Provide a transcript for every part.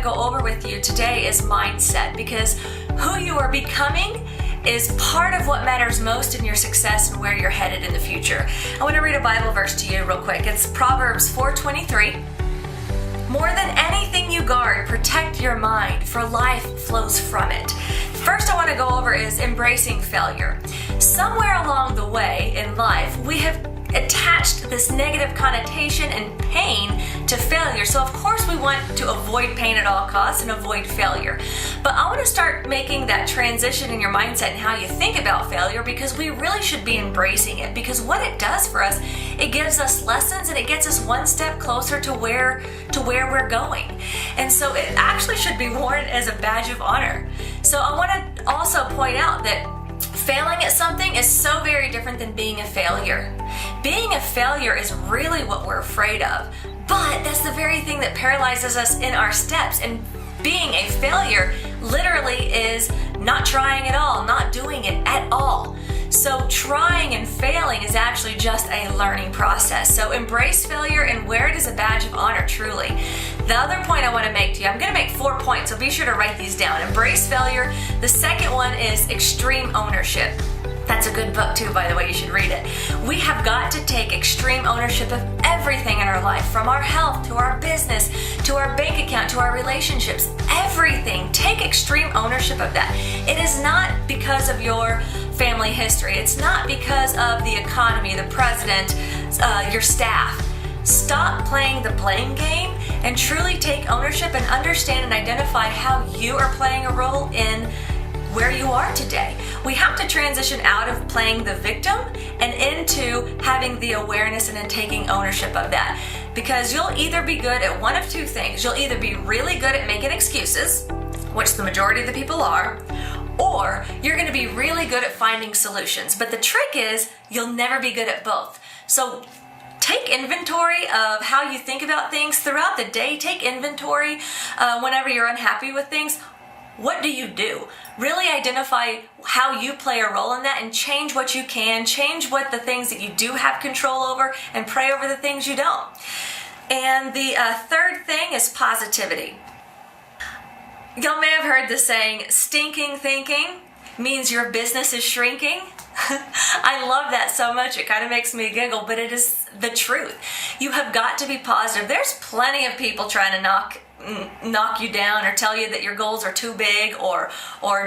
go over with you today is mindset, because who you are becoming is part of what matters most in your success and where you're headed in the future. I want to read a Bible verse to you real quick. It's Proverbs 4:23. More than anything you guard, protect your mind, for life flows from it. First I want to go over is embracing failure. Somewhere along the way in life, we have attached this negative connotation and pain to failure. So of course we want to avoid pain at all costs and avoid failure. But I want to start making that transition in your mindset and how you think about failure, because we really should be embracing it, because what it does for us, it gives us lessons and it gets us one step closer to where we're going. And so it actually should be worn as a badge of honor. So I want to also point out that failing at something is so very different than being a failure. Being a failure is really what we're afraid of, but that's the very thing that paralyzes us in our steps. And being a failure literally is not trying at all, not doing it at all. So trying and failing is actually just a learning process. So embrace failure and wear it as a badge of honor, truly. The other point I want to make to you, I'm going to make 4 points, so be sure to write these down. Embrace failure. The second one is extreme ownership. That's a good book too, by the way, you should read it. We have got to take extreme ownership of everything in our life, from our health to our business, to our bank account, to our relationships, everything. Take extreme ownership of that. It is not because of your family history. It's not because of the economy, the president, your staff. Stop playing the blame game and truly take ownership and understand and identify how you are playing a role in where you are today. We have to transition out of playing the victim and into having the awareness and in taking ownership of that. Because you'll either be good at one of two things. You'll either be really good at making excuses, which the majority of the people are, or you're going to be really good at finding solutions. But the trick is you'll never be good at both. So take inventory of how you think about things throughout the day. Take inventory whenever you're unhappy with things. What do you do? Really identify how you play a role in that and change what you can, change what the things that you do have control over, and pray over the things you don't. And the third thing is positivity. Y'all may have heard the saying, stinking thinking means your business is shrinking. I love that so much, it kind of makes me giggle, but it is the truth. You have got to be positive. There's plenty of people trying to knock you down or tell you that your goals are too big or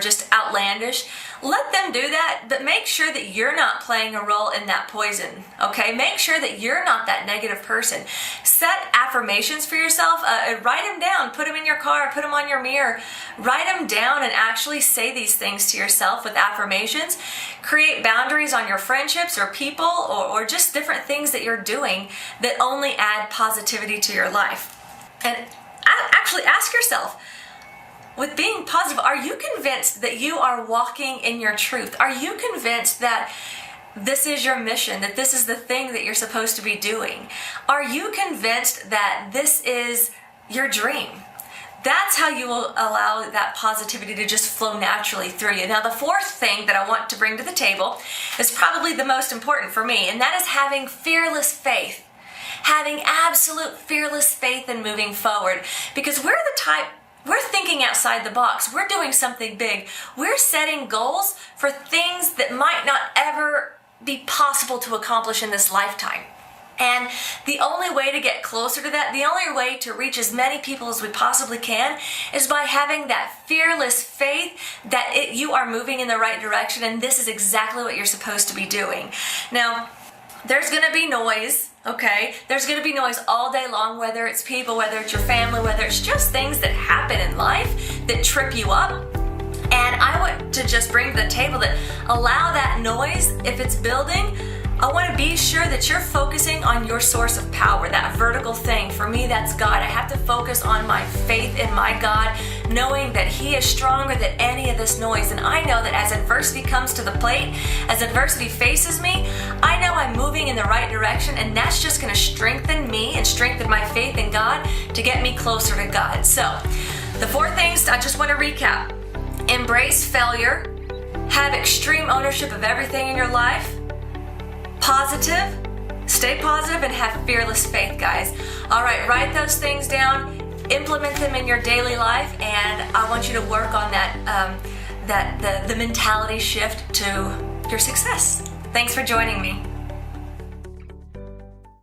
just outlandish. Let them do that, but make sure that you're not playing a role in that poison, okay? Make sure that you're not that negative person. Set affirmations for yourself. Write them down. Put them in your car. Put them on your mirror. Write them down and actually say these things to yourself with affirmations. Create boundaries on your friendships or people or just different things that you're doing that only add positivity to your life. And actually ask yourself, with being positive, are you convinced that you are walking in your truth? Are you convinced that this is your mission, that this is the thing that you're supposed to be doing? Are you convinced that this is your dream? That's how you will allow that positivity to just flow naturally through you. Now, the fourth thing that I want to bring to the table is probably the most important for me, and that is having fearless faith. Having absolute fearless faith in moving forward, because we're thinking outside the box. We're doing something big. We're setting goals for things that might not ever be possible to accomplish in this lifetime. And the only way to get closer to that, the only way to reach as many people as we possibly can, is by having that fearless faith that you are moving in the right direction, and this is exactly what you're supposed to be doing. Now, there's going to be noise. Okay, there's going to be noise all day long, whether it's people, whether it's your family, whether it's just things that happen in life that trip you up. And I want to just bring to the table that allow that noise, if it's building, I want to be sure that you're focusing on your source of power, that vertical thing. For me, that's God. I have to focus on my faith in my God, knowing that He is stronger than any of this noise. And I know that as adversity comes to the plate, as adversity faces me, I know I'm moving in the right direction, and that's just going to strengthen me and strengthen my faith in God to get me closer to God. So, the 4 things I just want to recap. Embrace failure. Have extreme ownership of everything in your life. Stay positive, and have fearless faith, guys. All right, write those things down. implement them in your daily life, and I want you to work on that the mentality shift to your success. Thanks for joining me.